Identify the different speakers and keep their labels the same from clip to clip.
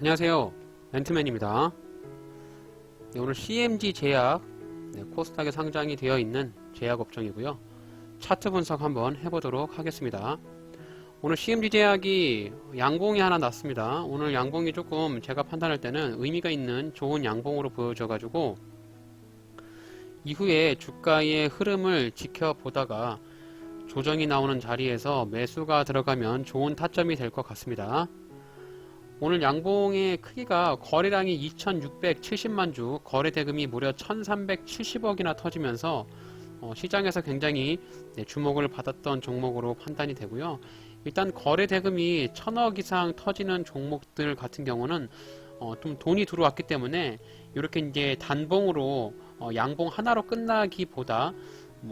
Speaker 1: 안녕하세요, 멘트맨입니다. 네, 오늘 CMG 제약, 코스닥에 상장이 되어 있는 제약업종이고요. 차트 분석 한번 해보도록 하겠습니다. 오늘 CMG 제약이 양봉이 하나 났습니다. 오늘 양봉이 조금 제가 판단할 때는 의미가 있는 좋은 양봉으로 보여져 가지고 이후에 주가의 흐름을 지켜보다가 조정이 나오는 자리에서 매수가 들어가면 좋은 타점이 될 것 같습니다. 오늘 양봉의 크기가 거래량이 2670만 주, 거래 대금이 무려 1370억이나 터지면서 시장에서 굉장히 주목을 받았던 종목으로 판단이 되고요. 일단 거래 대금이 1000억 이상 터지는 종목들 같은 경우는 좀 돈이 들어왔기 때문에 이렇게 이제 단봉으로 양봉 하나로 끝나기보다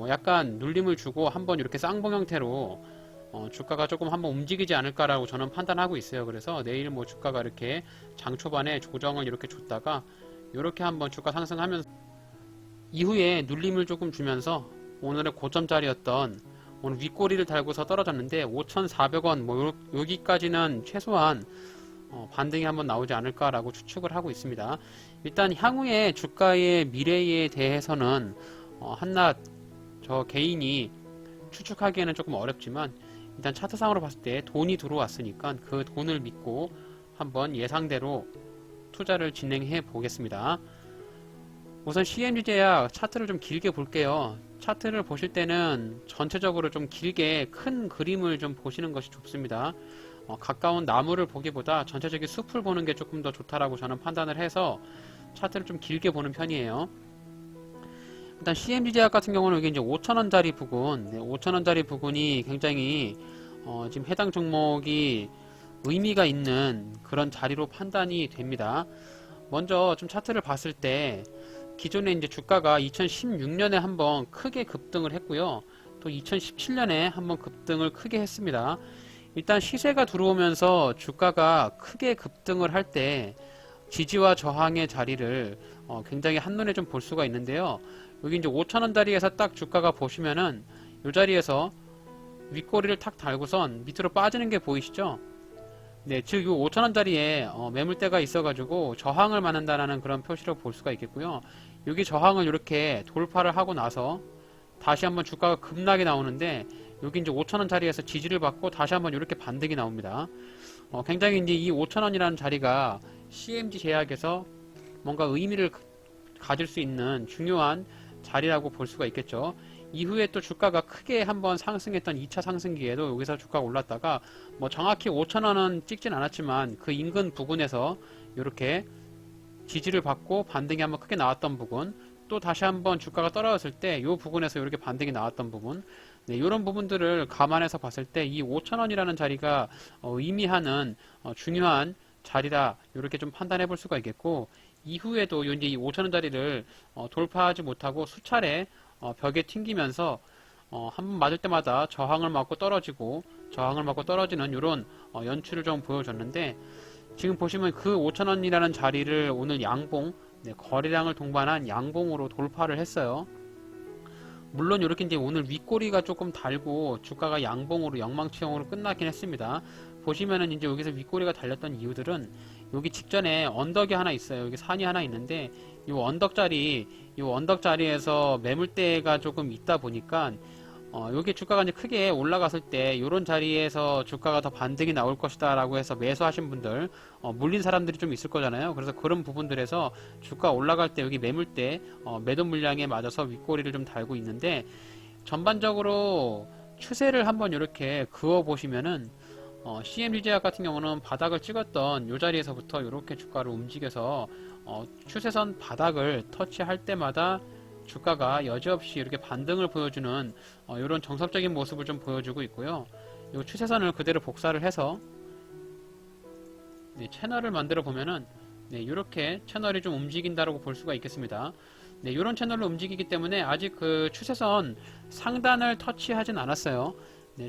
Speaker 1: 약간 눌림을 주고 한번 이렇게 쌍봉 형태로 주가가 조금 한번 움직이지 않을까라고 저는 판단하고 있어요. 그래서 내일 주가가 이렇게 장 초반에 조정을 이렇게 줬다가 이렇게 한번 주가 상승하면서 이후에 눌림을 조금 주면서 오늘의 고점자리였던 오늘 윗꼬리를 달고서 떨어졌는데 5,400원 여기까지는 최소한 반등이 한번 나오지 않을까라고 추측을 하고 있습니다. 일단 향후의 주가의 미래에 대해서는 한낱 저 개인이 추측하기에는 조금 어렵지만 일단 차트상으로 봤을 때 돈이 들어왔으니까 그 돈을 믿고 한번 예상대로 투자를 진행해 보겠습니다. 우선 CMG 제약 차트를 좀 길게 볼게요. 차트를 보실 때는 전체적으로 좀 길게 큰 그림을 좀 보시는 것이 좋습니다. 가까운 나무를 보기보다 전체적인 숲을 보는 게 조금 더 좋다라고 저는 판단을 해서 차트를 좀 길게 보는 편이에요. 일단 CMG 제약 같은 경우는 여기 이제 5,000원짜리 부근, 5,000원짜리 부근이 굉장히 지금 해당 종목이 의미가 있는 그런 자리로 판단이 됩니다. 먼저 좀 차트를 봤을 때 기존에 이제 주가가 2016년에 한번 크게 급등을 했고요. 또 2017년에 한번 급등을 크게 했습니다. 일단 시세가 들어오면서 주가가 크게 급등을 할 때 지지와 저항의 자리를 굉장히 한눈에 좀 볼 수가 있는데요. 여기 이제 5,000원 자리에서 딱 주가가 보시면은 이 자리에서 윗꼬리를 탁 달고선 밑으로 빠지는 게 보이시죠? 네, 즉 이 5,000원 자리에 매물대가 있어가지고 저항을 맞는다라는 그런 표시로 볼 수가 있겠고요. 여기 저항을 이렇게 돌파를 하고 나서 다시 한번 주가가 급락이 나오는데 여기 이제 5,000원 자리에서 지지를 받고 다시 한번 이렇게 반등이 나옵니다. 굉장히 이제 이 5,000원이라는 자리가 CMG 제약에서 뭔가 의미를 가질 수 있는 중요한 자리라고 볼 수가 있겠죠. 이후에 또 주가가 크게 한번 상승했던 2차 상승기에도 여기서 주가가 올랐다가 정확히 5,000원은 찍진 않았지만 그 인근 부근에서 이렇게 지지를 받고 반등이 한번 크게 나왔던 부분, 또 다시 한번 주가가 떨어졌을 때 이 부분에서 이렇게 반등이 나왔던 부분, 이런 부분들을 감안해서 봤을 때 이 5,000원이라는 자리가 의미하는 중요한 자리다, 이렇게 좀 판단해 볼 수가 있겠고, 이후에도 이제 이 5,000원 자리를 돌파하지 못하고 수차례 벽에 튕기면서 한번 맞을 때마다 저항을 맞고 떨어지고 저항을 맞고 떨어지는 이런 연출을 좀 보여줬는데, 지금 보시면 그 5,000원이라는 자리를 오늘 양봉, 거래량을 동반한 양봉으로 돌파를 했어요. 물론 이렇게 이제 오늘 윗꼬리가 조금 달고 주가가 양봉으로 영망치형으로 끝나긴 했습니다. 보시면은 이제 여기서 윗꼬리가 달렸던 이유들은 여기 직전에 언덕이 하나 있어요. 여기 산이 하나 있는데 이 언덕 자리에서 매물대가 조금 있다 보니까 여기 주가가 이제 크게 올라갔을 때 이런 자리에서 주가가 더 반등이 나올 것이다 라고 해서 매수하신 분들, 물린 사람들이 좀 있을 거잖아요. 그래서 그런 부분들에서 주가 올라갈 때 여기 매물대 매도 물량에 맞아서 윗꼬리를 좀 달고 있는데, 전반적으로 추세를 한번 이렇게 그어 보시면은 CMG 제약 같은 경우는 바닥을 찍었던 이 자리에서부터 이렇게 주가를 움직여서 추세선 바닥을 터치할 때마다 주가가 여지없이 이렇게 반등을 보여주는 이런 정석적인 모습을 좀 보여주고 있고요. 이 추세선을 그대로 복사를 해서 채널을 만들어 보면은 이렇게 채널이 좀 움직인다라고 볼 수가 있겠습니다. 이런 채널로 움직이기 때문에 아직 그 추세선 상단을 터치하진 않았어요.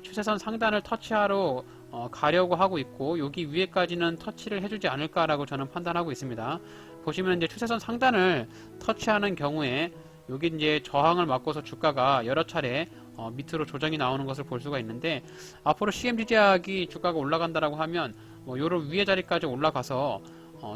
Speaker 1: 추세선 상단을 터치하러 가려고 하고 있고, 여기 위에까지는 터치를 해주지 않을까라고 저는 판단하고 있습니다. 보시면 이제 추세선 상단을 터치하는 경우에 여기 이제 저항을 맞고서 주가가 여러 차례 밑으로 조정이 나오는 것을 볼 수가 있는데, 앞으로 CMG 제약이 주가가 올라간다라고 하면 요런 위에 자리까지 올라가서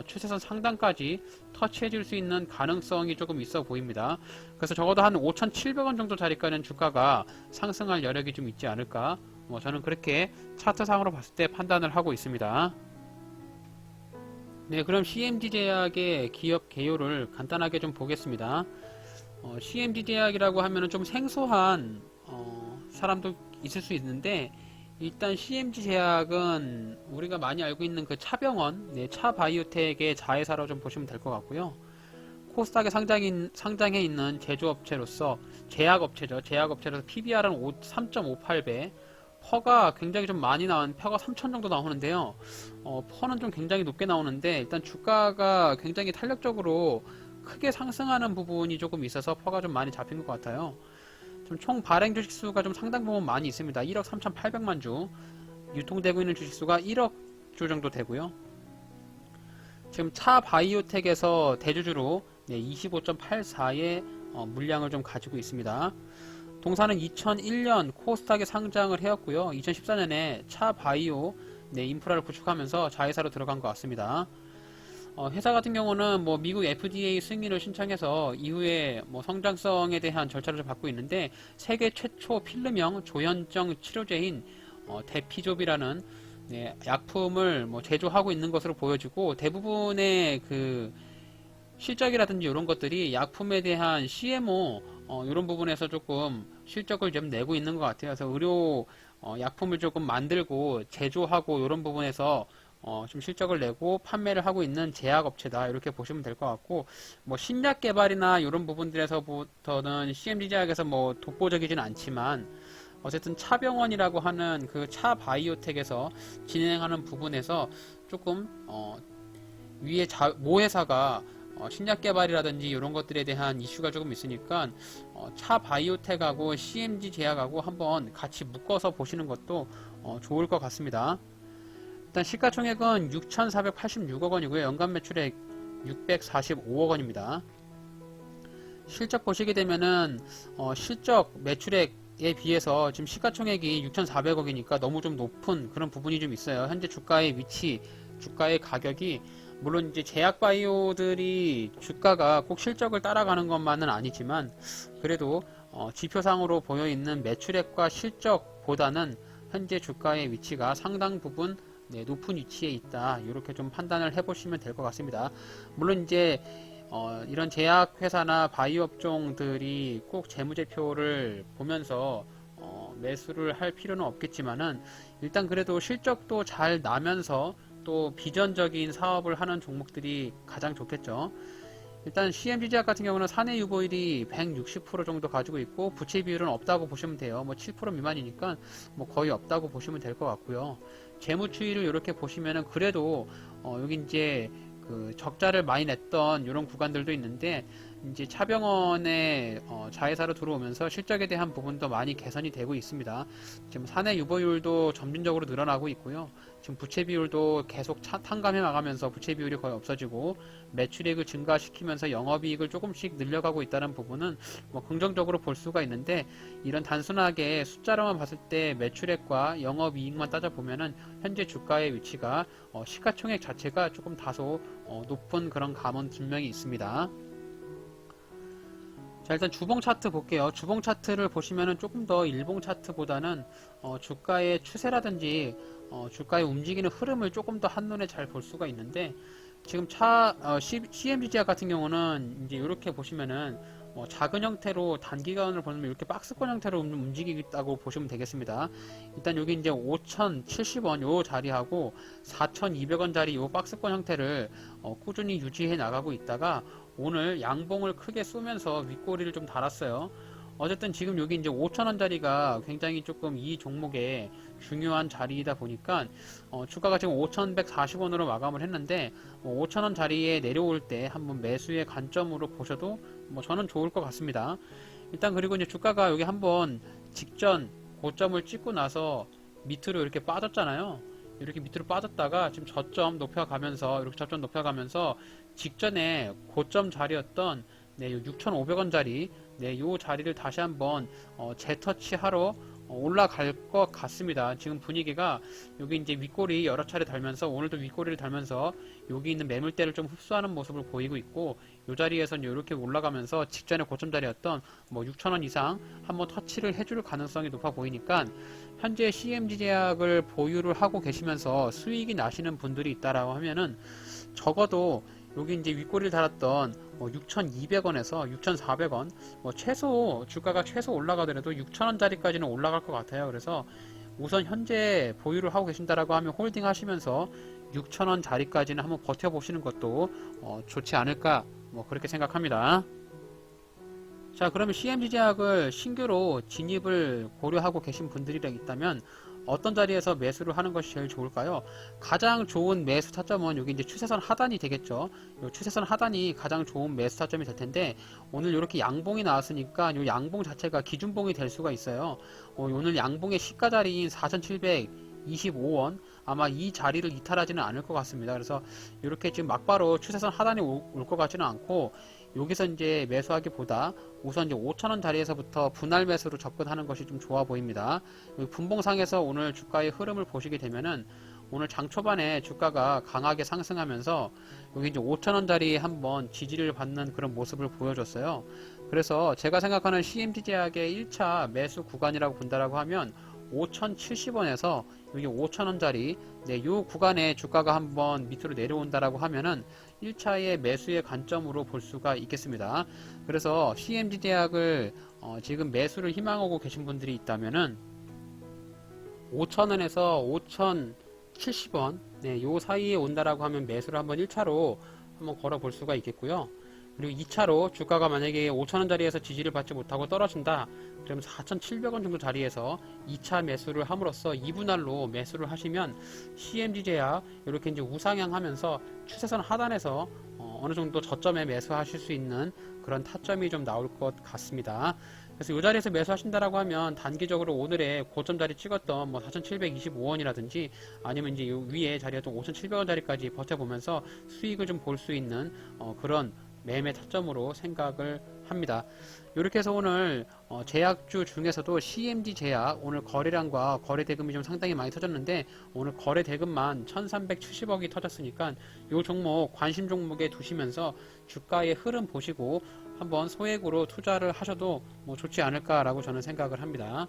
Speaker 1: 추세선 상단까지 터치해 줄 수 있는 가능성이 조금 있어 보입니다. 그래서 적어도 한 5,700원 정도 자리까지는 주가가 상승할 여력이 좀 있지 않을까, 저는 그렇게 차트상으로 봤을 때 판단을 하고 있습니다. 네, 그럼 CMG 제약의 기업 개요를 간단하게 좀 보겠습니다. CMG 제약이라고 하면은 좀 생소한 사람도 있을 수 있는데, 일단 CMG 제약은 우리가 많이 알고 있는 그 차병원, 네, 차바이오텍의 자회사로 좀 보시면 될 것 같고요. 코스닥에 상장해 있는 제조업체로서 제약업체죠. 제약업체로서 PBR은 3.58배, 퍼가 굉장히 좀 많이 나온, 퍼가 3천 정도 나오는데요. 퍼는 좀 굉장히 높게 나오는데, 일단 주가가 굉장히 탄력적으로 크게 상승하는 부분이 조금 있어서 퍼가 좀 많이 잡힌 것 같아요. 좀 총 발행 주식수가 좀 상당 부분 많이 있습니다. 1억 3,800만 주, 유통되고 있는 주식수가 1억 주 정도 되고요. 지금 차바이오텍에서 대주주로 25.84의 물량을 좀 가지고 있습니다. 동사는 2001년 코스닥에 상장을 해왔고요. 2014년에 차바이오 인프라를 구축하면서 자회사로 들어간 것 같습니다. 회사 같은 경우는 미국 FDA 승인을 신청해서 이후에 성장성에 대한 절차를 좀 받고 있는데, 세계 최초 필름형 조현정 치료제인 데피조비라는 약품을 제조하고 있는 것으로 보여지고, 대부분의 그 실적이라든지 이런 것들이 약품에 대한 CMO 이런 부분에서 조금 실적을 좀 내고 있는 것 같아요. 그래서 의료 약품을 조금 만들고 제조하고 이런 부분에서 좀 실적을 내고 판매를 하고 있는 제약업체다, 이렇게 보시면 될 것 같고, 신약 개발이나 이런 부분들에서부터는 CMG 제약에서 독보적이진 않지만, 어쨌든 차병원이라고 하는 그 차바이오텍에서 진행하는 부분에서 조금 위에 모회사가 신약 개발이라든지 이런 것들에 대한 이슈가 조금 있으니까 차바이오텍하고 CMG 제약하고 한번 같이 묶어서 보시는 것도 좋을 것 같습니다. 일단 시가총액은 6,486억 원이고요. 연간 매출액 645억 원입니다. 실적 보시게 되면은 실적 매출액에 비해서 지금 시가총액이 6,400억이니까 너무 좀 높은 그런 부분이 좀 있어요. 현재 주가의 위치, 주가의 가격이, 물론 이제 제약바이오들이 주가가 꼭 실적을 따라가는 것만은 아니지만, 그래도 지표상으로 보여있는 매출액과 실적보다는 현재 주가의 위치가 상당 부분 높은 위치에 있다, 이렇게 좀 판단을 해보시면 될 것 같습니다. 물론 이제 이런 제약회사나 바이오 업종들이 꼭 재무제표를 보면서 매수를 할 필요는 없겠지만은, 일단 그래도 실적도 잘 나면서 또 비전적인 사업을 하는 종목들이 가장 좋겠죠. 일단 CMG 제약 같은 경우는 사내 유보율이 160% 정도 가지고 있고, 부채 비율은 없다고 보시면 돼요. 7% 미만이니까 거의 없다고 보시면 될 것 같고요. 재무 추이를 이렇게 보시면은 그래도 여기 이제 그 적자를 많이 냈던 이런 구간들도 있는데, 이제 차병원의 자회사로 들어오면서 실적에 대한 부분도 많이 개선이 되고 있습니다. 지금 사내 유보율도 점진적으로 늘어나고 있고요. 지금 부채 비율도 계속 탕감해 나가면서 부채 비율이 거의 없어지고, 매출액을 증가시키면서 영업이익을 조금씩 늘려가고 있다는 부분은 긍정적으로 볼 수가 있는데, 이런 단순하게 숫자로만 봤을 때 매출액과 영업이익만 따져보면은 현재 주가의 위치가 시가총액 자체가 조금 다소 높은 그런 감은 분명히 있습니다. 자, 일단 주봉 차트 볼게요. 주봉 차트를 보시면은 조금 더 일봉 차트보다는 주가의 추세라든지 주가의 움직이는 흐름을 조금 더 한눈에 잘 볼 수가 있는데, 지금 CMG 제약 같은 경우는 이제 이렇게 보시면은 작은 형태로 단기간으로 보면 이렇게 박스권 형태로 움직이겠다고 보시면 되겠습니다. 일단 여기 이제 5,070원 요 자리하고 4,200원 자리 요 박스권 형태를 꾸준히 유지해 나가고 있다가, 오늘 양봉을 크게 쏘면서 윗꼬리를 좀 달았어요. 어쨌든 지금 여기 이제 5,000원 자리가 굉장히 조금 이 종목의 중요한 자리이다 보니까 주가가 지금 5,140원으로 마감을 했는데, 5,000원 자리에 내려올 때 한번 매수의 관점으로 보셔도 저는 좋을 것 같습니다. 일단 그리고 이제 주가가 여기 한번 직전 고점을 찍고 나서 밑으로 이렇게 빠졌잖아요. 이렇게 밑으로 빠졌다가 지금 저점 높여가면서, 이렇게 저점 높여가면서 직전에 고점 자리였던 6,500원 자리, 요 자리를 다시 한번 재터치하러 올라갈 것 같습니다. 지금 분위기가 여기 이제 윗골이 여러 차례 달면서 오늘도 윗골이를 달면서 여기 있는 매물대를 좀 흡수하는 모습을 보이고 있고 이 자리에서는 이렇게 올라가면서 직전에 고점 자리였던 뭐 6,000원 이상 한번 터치를 해줄 가능성이 높아 보이니까 현재 CMG 제약을 보유를 하고 계시면서 수익이 나시는 분들이 있다라고 하면은 적어도 여기 이제 윗꼬리를 달았던 6,200원에서 6,400원, 주가가 최소 올라가더라도 6,000원짜리까지는 올라갈 것 같아요. 그래서 우선 현재 보유를 하고 계신다라고 하면 홀딩 하시면서 6,000원 자리까지는 한번 버텨보시는 것도 좋지 않을까, 그렇게 생각합니다. 자, 그러면 CMG 제약을 신규로 진입을 고려하고 계신 분들이 있다면 어떤 자리에서 매수를 하는 것이 제일 좋을까요? 가장 좋은 매수 타점은 여기 이제 추세선 하단이 되겠죠. 요 추세선 하단이 가장 좋은 매수 타점이 될 텐데 오늘 이렇게 양봉이 나왔으니까 이 양봉 자체가 기준봉이 될 수가 있어요. 오늘 양봉의 시가 자리인 4,725원 아마 이 자리를 이탈하지는 않을 것 같습니다. 그래서 이렇게 지금 막바로 추세선 하단에 올 것 같지는 않고 여기서 이제 매수하기보다 우선 이제 5,000원 자리에서부터 분할 매수로 접근하는 것이 좀 좋아 보입니다. 분봉상에서 오늘 주가의 흐름을 보시게 되면은 오늘 장 초반에 주가가 강하게 상승하면서 여기 이제 5,000원 자리에 한번 지지를 받는 그런 모습을 보여줬어요. 그래서 제가 생각하는 CMG 제약의 1차 매수 구간이라고 본다라고 하면 5,070원에서 여기 5,000원짜리 이 구간에 주가가 한번 밑으로 내려온다라고 하면은 1차의 매수의 관점으로 볼 수가 있겠습니다. 그래서 CMG 제약을 지금 매수를 희망하고 계신 분들이 있다면은 5,000원에서 5,070원 요 사이에 온다라고 하면 매수를 한번 1차로 한번 걸어 볼 수가 있겠고요. 그리고 2차로 주가가 만약에 5,000원짜리에서 지지를 받지 못하고 떨어진다 그러면 4,700원 정도 자리에서 2차 매수를 함으로써 2분할로 매수를 하시면 CMG 제약 이렇게 이제 우상향 하면서 추세선 하단에서 어느 정도 저점에 매수하실 수 있는 그런 타점이 좀 나올 것 같습니다. 그래서 이 자리에서 매수하신다라고 하면 단기적으로 오늘의 고점 자리 찍었던 4,725원이라든지 아니면 이제 요 위에 자리였던 5,700원 자리까지 버텨보면서 수익을 좀 볼 수 있는 그런 매매 타점으로 생각을 합니다. 이렇게 해서 오늘 제약주 중에서도 CMG 제약 오늘 거래량과 거래 대금이 좀 상당히 많이 터졌는데 오늘 거래 대금만 1,370억이 터졌으니까 이 종목 관심 종목에 두시면서 주가의 흐름 보시고 한번 소액으로 투자를 하셔도 좋지 않을까라고 저는 생각을 합니다.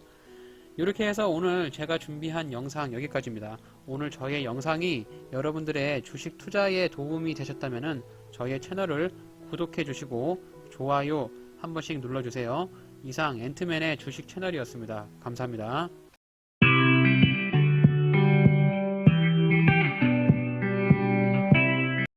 Speaker 1: 이렇게 해서 오늘 제가 준비한 영상 여기까지입니다. 오늘 저의 영상이 여러분들의 주식 투자에 도움이 되셨다면 저의 채널을 구독해 주시고 좋아요 한 번씩 눌러주세요. 이상 앤트맨의 주식 채널이었습니다. 감사합니다.